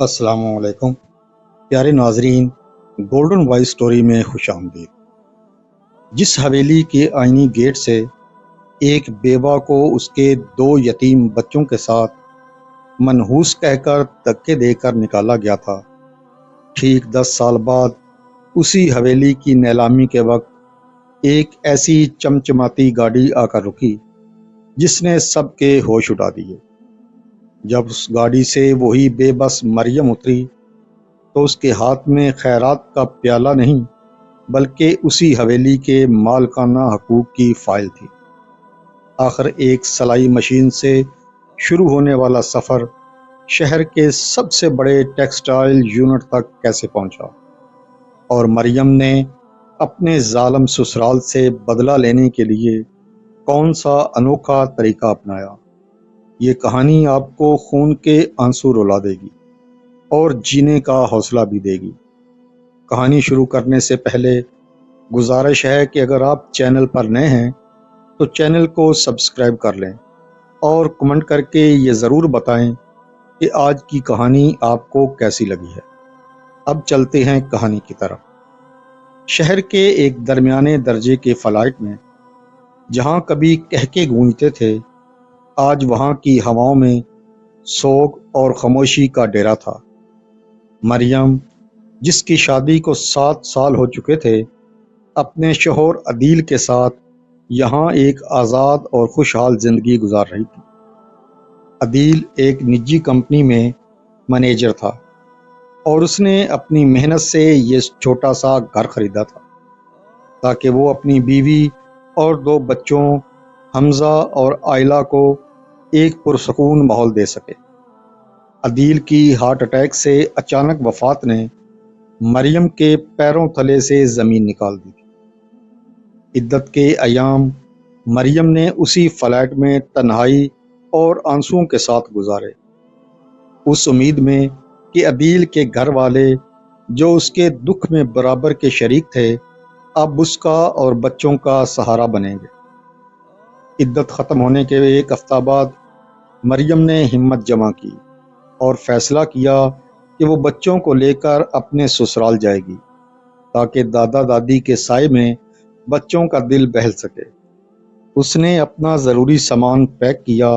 السلام علیکم پیارے ناظرین، گولڈن وائس سٹوری میں خوش آمدید۔ جس حویلی کے آئینی گیٹ سے ایک بیوہ کو اس کے 2 یتیم بچوں کے ساتھ منحوس کہہ کر دھکے دے کر نکالا گیا تھا، ٹھیک 10 سال بعد اسی حویلی کی نیلامی کے وقت ایک ایسی چمچماتی گاڑی آ کر رکی جس نے سب کے ہوش اڑا دیے۔ جب اس گاڑی سے وہی بے بس مریم اتری تو اس کے ہاتھ میں خیرات کا پیالہ نہیں بلکہ اسی حویلی کے مالکانہ حقوق کی فائل تھی۔ آخر ایک سلائی مشین سے شروع ہونے والا سفر شہر کے سب سے بڑے ٹیکسٹائل یونٹ تک کیسے پہنچا، اور مریم نے اپنے ظالم سسرال سے بدلہ لینے کے لیے کون سا انوکھا طریقہ اپنایا، یہ کہانی آپ کو خون کے آنسو رلا دے گی اور جینے کا حوصلہ بھی دے گی۔ کہانی شروع کرنے سے پہلے گزارش ہے کہ اگر آپ چینل پر نئے ہیں تو چینل کو سبسکرائب کر لیں اور کمنٹ کر کے یہ ضرور بتائیں کہ آج کی کہانی آپ کو کیسی لگی ہے۔ اب چلتے ہیں کہانی کی طرف۔ شہر کے ایک درمیانے درجے کے فلائٹ میں جہاں کبھی کہکے گونجتے تھے، آج وہاں کی ہواؤں میں سوگ اور خاموشی کا ڈیرا تھا۔ مریم، جس کی شادی کو 7 سال ہو چکے تھے، اپنے شوہر عدیل کے ساتھ یہاں ایک آزاد اور خوشحال زندگی گزار رہی تھی۔ عدیل ایک نجی کمپنی میں مینیجر تھا اور اس نے اپنی محنت سے یہ چھوٹا سا گھر خریدا تھا تاکہ وہ اپنی بیوی اور 2 بچوں حمزہ اور آئلہ کو ایک پرسکون ماحول دے سکے۔ عدیل کی ہارٹ اٹیک سے اچانک وفات نے مریم کے پیروں تلے سے زمین نکال دی تھی۔ عدت کے ایام مریم نے اسی فلیٹ میں تنہائی اور آنسوؤں کے ساتھ گزارے، اس امید میں کہ عدیل کے گھر والے جو اس کے دکھ میں برابر کے شریک تھے اب اس کا اور بچوں کا سہارا بنیں گے۔ عدت ختم ہونے کے 1 ہفتہ بعد مریم نے ہمت جمع کی اور فیصلہ کیا کہ وہ بچوں کو لے کر اپنے سسرال جائے گی تاکہ دادا دادی کے سائے میں بچوں کا دل بہل سکے۔ اس نے اپنا ضروری سامان پیک کیا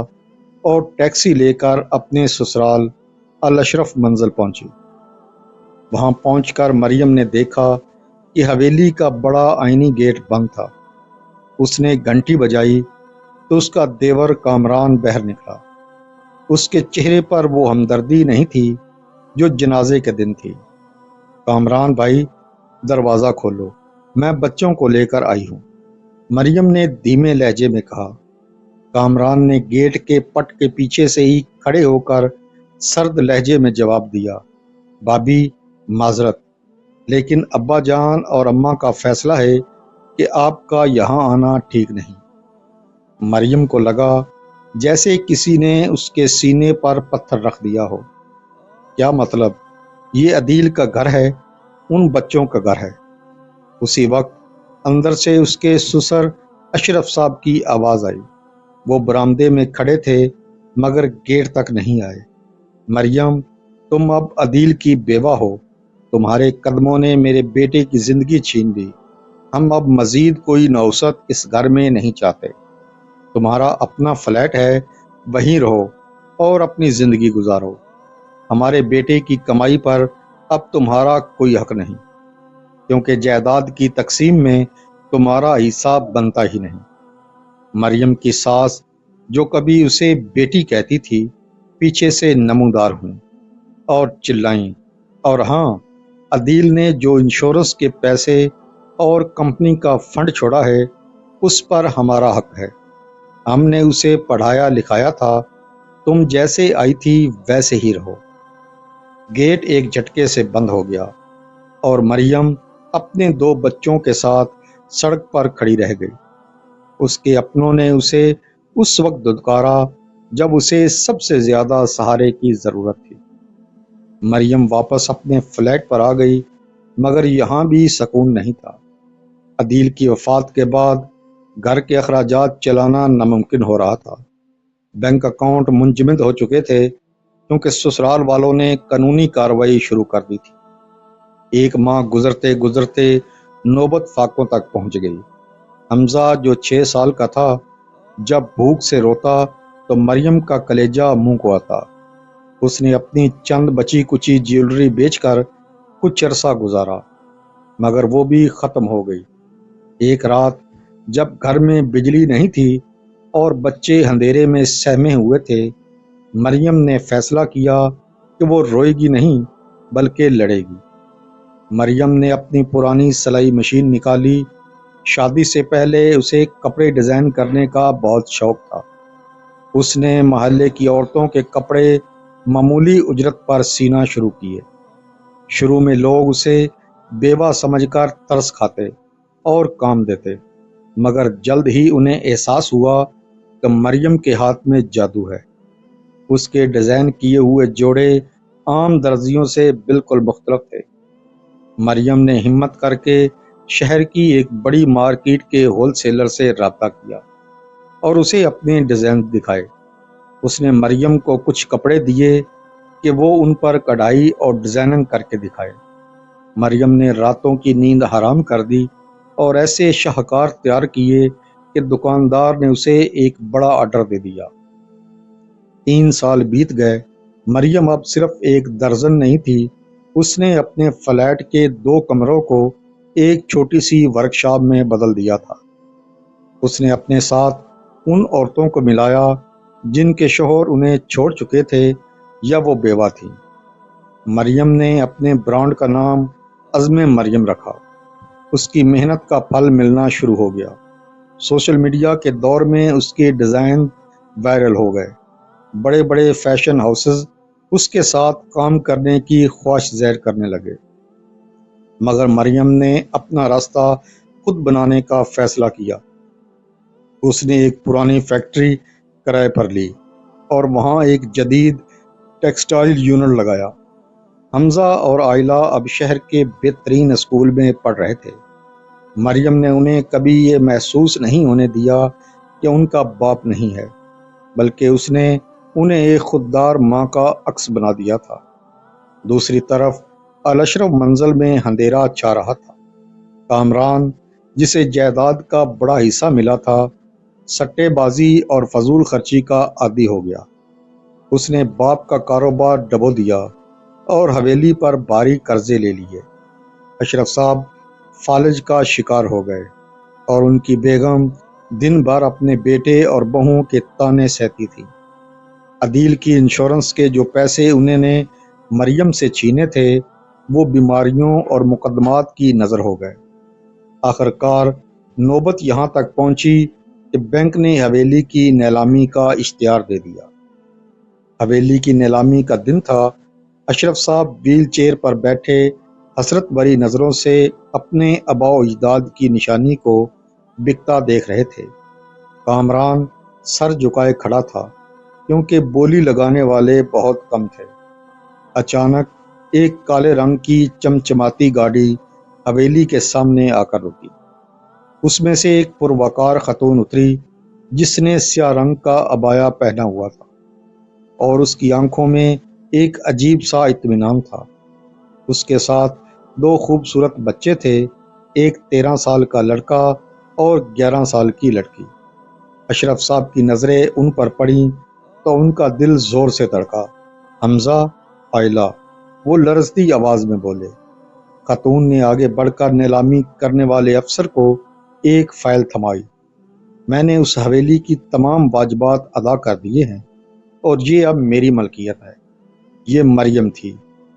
اور ٹیکسی لے کر اپنے سسرال الاشرف منزل پہنچی۔ وہاں پہنچ کر مریم نے دیکھا کہ حویلی کا بڑا آئینی گیٹ بند تھا۔ اس نے گھنٹی بجائی تو اس کا دیور کامران باہر نکلا۔ اس کے چہرے پر وہ ہمدردی نہیں تھی جو جنازے کے دن تھی۔ کامران بھائی، دروازہ کھولو، میں بچوں کو لے کر آئی ہوں، مریم نے دھیمے لہجے میں کہا۔ کامران نے گیٹ کے پٹ کے پیچھے سے ہی کھڑے ہو کر سرد لہجے میں جواب دیا، بھابی معذرت، لیکن ابا جان اور اماں کا فیصلہ ہے کہ آپ کا یہاں آنا ٹھیک نہیں۔ مریم کو لگا جیسے کسی نے اس کے سینے پر پتھر رکھ دیا ہو۔ کیا مطلب؟ یہ عدیل کا گھر ہے، ان بچوں کا گھر ہے۔ اسی وقت اندر سے اس کے سسر اشرف صاحب کی آواز آئی۔ وہ برآمدے میں کھڑے تھے مگر گیٹ تک نہیں آئے۔ مریم، تم اب عدیل کی بیوہ ہو، تمہارے قدموں نے میرے بیٹے کی زندگی چھین لی، ہم اب مزید کوئی نوست اس گھر میں نہیں چاہتے۔ تمہارا اپنا فلیٹ ہے، وہیں رہو اور اپنی زندگی گزارو، ہمارے بیٹے کی کمائی پر اب تمہارا کوئی حق نہیں، کیونکہ جائیداد کی تقسیم میں تمہارا حصہ بنتا ہی نہیں۔ مریم کی ساس، جو کبھی اسے بیٹی کہتی تھی، پیچھے سے نمودار ہوئیں اور چلائیں، اور ہاں، عدیل نے جو انشورنس کے پیسے اور کمپنی کا فنڈ چھوڑا ہے اس پر ہمارا حق ہے، ہم نے اسے پڑھایا لکھایا تھا، تم جیسے آئی تھی ویسے ہی رہو۔ گیٹ ایک جھٹکے سے بند ہو گیا اور مریم اپنے 2 بچوں کے ساتھ سڑک پر کھڑی رہ گئی۔ اس کے اپنوں نے اسے اس وقت دھتکارا جب اسے سب سے زیادہ سہارے کی ضرورت تھی۔ مریم واپس اپنے فلیٹ پر آ گئی مگر یہاں بھی سکون نہیں تھا۔ عدیل کی وفات کے بعد گھر کے اخراجات چلانا ناممکن ہو رہا تھا۔ بینک اکاؤنٹ منجمد ہو چکے تھے کیونکہ سسرال والوں نے قانونی کارروائی شروع کر دی تھی۔ ایک ماہ گزرتے گزرتے نوبت فاقوں تک پہنچ گئی۔ حمزہ جو 6 سال کا تھا، جب بھوک سے روتا تو مریم کا کلیجہ منہ کو آتا۔ اس نے اپنی چند بچی کچی جیولری بیچ کر کچھ عرصہ گزارا، مگر وہ بھی ختم ہو گئی۔ ایک رات جب گھر میں بجلی نہیں تھی اور بچے اندھیرے میں سہمے ہوئے تھے، مریم نے فیصلہ کیا کہ وہ روئے گی نہیں بلکہ لڑے گی۔ مریم نے اپنی پرانی سلائی مشین نکالی۔ شادی سے پہلے اسے کپڑے ڈیزائن کرنے کا بہت شوق تھا۔ اس نے محلے کی عورتوں کے کپڑے معمولی اجرت پر سینا شروع کیے۔ شروع میں لوگ اسے بیوہ سمجھ کر ترس کھاتے اور کام دیتے، مگر جلد ہی انہیں احساس ہوا کہ مریم کے ہاتھ میں جادو ہے۔ اس کے ڈیزائن کیے ہوئے جوڑے عام درزیوں سے بالکل مختلف تھے۔ مریم نے ہمت کر کے شہر کی ایک بڑی مارکیٹ کے ہول سیلر سے رابطہ کیا اور اسے اپنے ڈیزائن دکھائے۔ اس نے مریم کو کچھ کپڑے دیے کہ وہ ان پر کڑھائی اور ڈیزائننگ کر کے دکھائے۔ مریم نے راتوں کی نیند حرام کر دی اور ایسے شاہکار تیار کیے کہ دکاندار نے اسے ایک بڑا آرڈر دے دیا۔ 3 سال بیت گئے۔ مریم اب صرف ایک درزن نہیں تھی، اس نے اپنے فلیٹ کے 2 کمروں کو ایک چھوٹی سی ورکشاپ میں بدل دیا تھا۔ اس نے اپنے ساتھ ان عورتوں کو ملایا جن کے شوہر انہیں چھوڑ چکے تھے یا وہ بیوہ تھیں۔ مریم نے اپنے برانڈ کا نام عزم مریم رکھا۔ اس کی محنت کا پھل ملنا شروع ہو گیا۔ سوشل میڈیا کے دور میں اس کے ڈیزائن وائرل ہو گئے۔ بڑے بڑے فیشن ہاؤسز اس کے ساتھ کام کرنے کی خواہش ظاہر کرنے لگے، مگر مریم نے اپنا راستہ خود بنانے کا فیصلہ کیا۔ اس نے ایک پرانی فیکٹری کرائے پر لی اور وہاں ایک جدید ٹیکسٹائل یونٹ لگایا۔ حمزہ اور عائلہ اب شہر کے بہترین اسکول میں پڑھ رہے تھے۔ مریم نے انہیں کبھی یہ محسوس نہیں ہونے دیا کہ ان کا باپ نہیں ہے، بلکہ اس نے انہیں ایک خوددار ماں کا عکس بنا دیا تھا۔ دوسری طرف الاشرف منزل میں اندھیرا چھا رہا تھا۔ کامران، جسے جائیداد کا بڑا حصہ ملا تھا، سٹے بازی اور فضول خرچی کا عادی ہو گیا۔ اس نے باپ کا کاروبار ڈبو دیا اور حویلی پر بھاری قرضے لے لیے۔ اشرف صاحب فالج کا شکار ہو گئے اور ان کی بیگم دن بھر اپنے بیٹے اور بہوؤں کے تانے سہتی تھی۔ عدیل کی انشورنس کے جو پیسے انہیں نے مریم سے چھینے تھے، وہ بیماریوں اور مقدمات کی نظر ہو گئے۔ آخر کار نوبت یہاں تک پہنچی کہ بینک نے حویلی کی نیلامی کا اشتہار دے دیا۔ حویلی کی نیلامی کا دن تھا۔ اشرف صاحب ویل چیئر پر بیٹھے حسرت بھری نظروں سے اپنے آباء و اجداد کی نشانی کو بکتا دیکھ رہے تھے۔ کامران سر جھکائے کھڑا تھا کیونکہ بولی لگانے والے بہت کم تھے۔ اچانک ایک کالے رنگ کی چمچماتی گاڑی حویلی کے سامنے آ کر رکی۔ اس میں سے ایک پروقار خاتون اتری جس نے سیاہ رنگ کا عبایا پہنا ہوا تھا اور اس کی آنکھوں میں ایک عجیب سا اطمینان تھا۔ اس کے ساتھ 2 خوبصورت بچے تھے، ایک 13 سال کا لڑکا اور 11 سال کی لڑکی۔ اشرف صاحب کی نظریں ان پر پڑیں تو ان کا دل زور سے دھڑکا۔ حمزہ، عائلہ، وہ لرزتی آواز میں بولے۔ خاتون نے آگے بڑھ کر نیلامی کرنے والے افسر کو ایک فائل تھمائی۔ میں نے اس حویلی کی تمام واجبات ادا کر دیے ہیں اور یہ اب میری ملکیت ہے۔ یہ مریم تھی،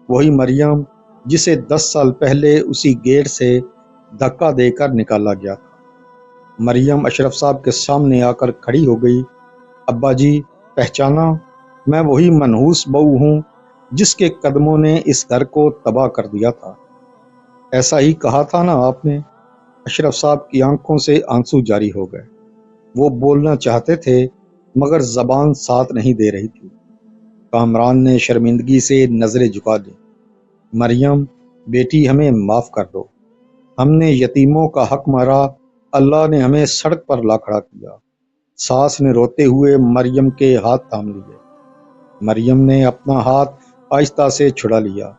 وہی مریم جسے 10 سال پہلے اسی گیٹ سے دھکا دے کر نکالا گیا تھا۔ مریم اشرف صاحب کے سامنے آ کر کھڑی ہو گئی۔ ابا جی، پہچانا؟ میں وہی منحوس بہو ہوں جس کے قدموں نے اس گھر کو تباہ کر دیا تھا۔ ایسا ہی کہا تھا نا آپ نے؟ اشرف صاحب کی آنکھوں سے آنسو جاری ہو گئے۔ وہ بولنا چاہتے تھے مگر زبان ساتھ نہیں دے رہی تھی۔ کامران نے شرمندگی سے نظریں جھکا لی۔ مریم بیٹی، ہمیں معاف کر دو۔ ہم نے یتیموں کا حق مارا، اللہ نے ہمیں سڑک پر لا کھڑا کیا۔ ساس نے روتے ہوئے مریم کے ہاتھ تھام لیے۔ مریم نے اپنا ہاتھ آہستہ سے چھڑا لیا۔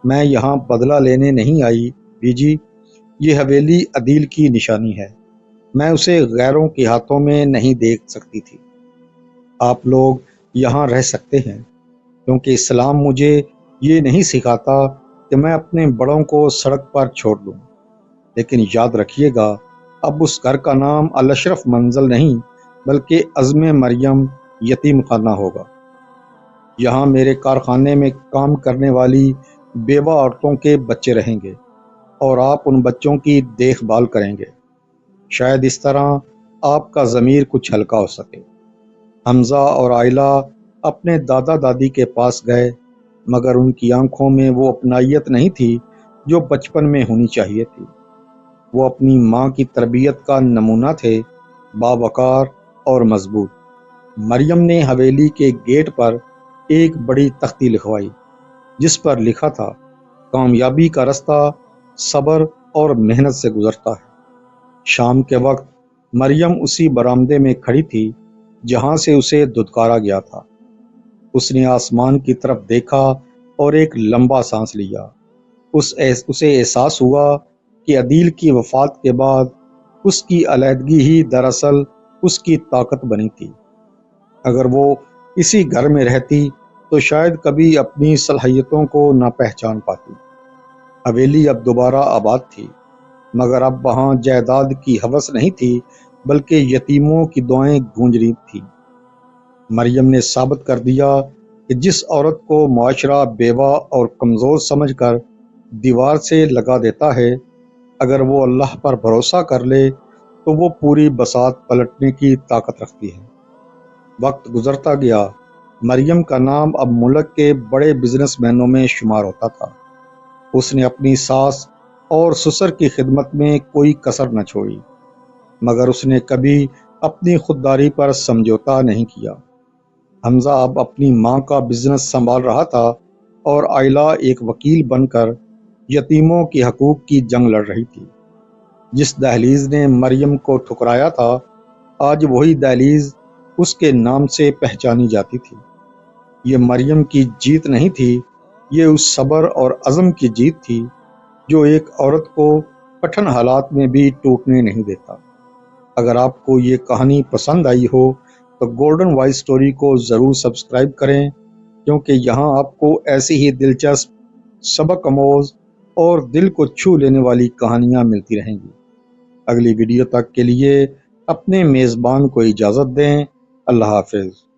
میں یہاں بدلہ لینے نہیں آئی بی جی، یہ حویلی عدیل کی نشانی ہے، میں اسے غیروں کے ہاتھوں میں نہیں دیکھ سکتی تھی۔ آپ لوگ یہاں رہ سکتے ہیں کیونکہ اسلام مجھے یہ نہیں سکھاتا کہ میں اپنے بڑوں کو سڑک پر چھوڑ دوں، لیکن یاد رکھیے گا اب اس گھر کا نام الاشرف منزل نہیں بلکہ عزم مریم یتیم خانہ ہوگا۔ یہاں میرے کارخانے میں کام کرنے والی بیوہ عورتوں کے بچے رہیں گے اور آپ ان بچوں کی دیکھ بھال کریں گے۔ شاید اس طرح آپ کا ضمیر کچھ ہلکا ہو سکے۔ حمزہ اور عائلہ اپنے دادا دادی کے پاس گئے، مگر ان کی آنکھوں میں وہ اپنائیت نہیں تھی جو بچپن میں ہونی چاہیے تھی۔ وہ اپنی ماں کی تربیت کا نمونہ تھے، باوقار اور مضبوط۔ مریم نے حویلی کے گیٹ پر ایک بڑی تختی لکھوائی جس پر لکھا تھا، کامیابی کا رستہ صبر اور محنت سے گزرتا ہے۔ شام کے وقت مریم اسی برآمدے میں کھڑی تھی جہاں سے اسے دھتکارا گیا تھا۔ اس نے آسمان کی طرف دیکھا اور ایک لمبا سانس لیا۔ اسے احساس ہوا کہ عدیل کی وفات کے بعد اس کی علیحدگی ہی دراصل اس کی طاقت بنی تھی۔ اگر وہ اسی گھر میں رہتی تو شاید کبھی اپنی صلاحیتوں کو نہ پہچان پاتی۔ حویلی اب دوبارہ آباد تھی، مگر اب وہاں جائیداد کی ہوس نہیں تھی بلکہ یتیموں کی دعائیں گونج رہی تھیں۔ مریم نے ثابت کر دیا کہ جس عورت کو معاشرہ بیوہ اور کمزور سمجھ کر دیوار سے لگا دیتا ہے، اگر وہ اللہ پر بھروسہ کر لے تو وہ پوری بساط پلٹنے کی طاقت رکھتی ہے۔ وقت گزرتا گیا، مریم کا نام اب ملک کے بڑے بزنس مینوں میں شمار ہوتا تھا۔ اس نے اپنی ساس اور سسر کی خدمت میں کوئی کسر نہ چھوڑی، مگر اس نے کبھی اپنی خودداری پر سمجھوتا نہیں کیا۔ حمزہ اب اپنی ماں کا بزنس سنبھال رہا تھا اور عائلہ ایک وکیل بن کر یتیموں کے حقوق کی جنگ لڑ رہی تھی۔ جس دہلیز نے مریم کو ٹھکرایا تھا، آج وہی دہلیز اس کے نام سے پہچانی جاتی تھی۔ یہ مریم کی جیت نہیں تھی، یہ اس صبر اور عزم کی جیت تھی جو ایک عورت کو کٹھن حالات میں بھی ٹوٹنے نہیں دیتا۔ اگر آپ کو یہ کہانی پسند آئی ہو تو گولڈن وائس سٹوری کو ضرور سبسکرائب کریں، کیونکہ یہاں آپ کو ایسی ہی دلچسپ، سبق آموز اور دل کو چھو لینے والی کہانیاں ملتی رہیں گی۔ اگلی ویڈیو تک کے لیے اپنے میزبان کو اجازت دیں۔ اللہ حافظ۔